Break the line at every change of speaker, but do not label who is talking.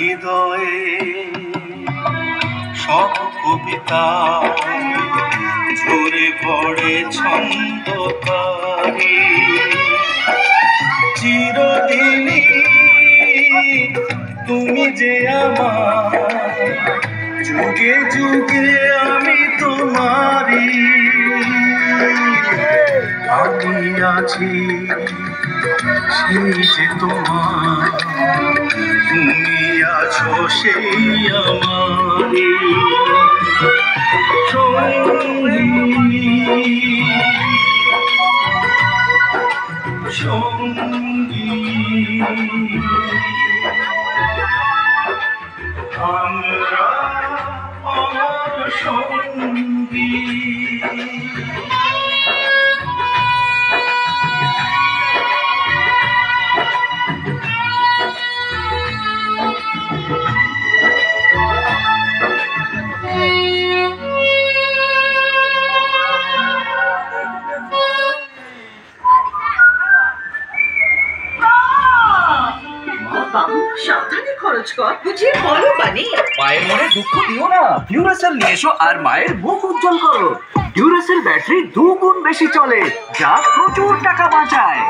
হৃদয়ে সব কবিতা ঝরে পড়ে ছন্দকারী। চিরদিনই তুমি যে আমার, যুগে যুগে আমি তোমারই। আমি আছি সেই যে তোমার, তুমি আছো সেই আমারই সঙ্গী। আমরা আমার সঙ্গী।
সাবধানে খরচ কর, বুঝিয়ে বলো বানি।
মায়ের মনে দুঃখ দিও না, ডিউরাসেল নিয়ে এসো আর মায়ের মুখ উজ্জ্বল করো। ডিউরাসেল ব্যাটারি 2 গুণ বেশি চলে, যা প্রচুর টাকা বাঁচায়।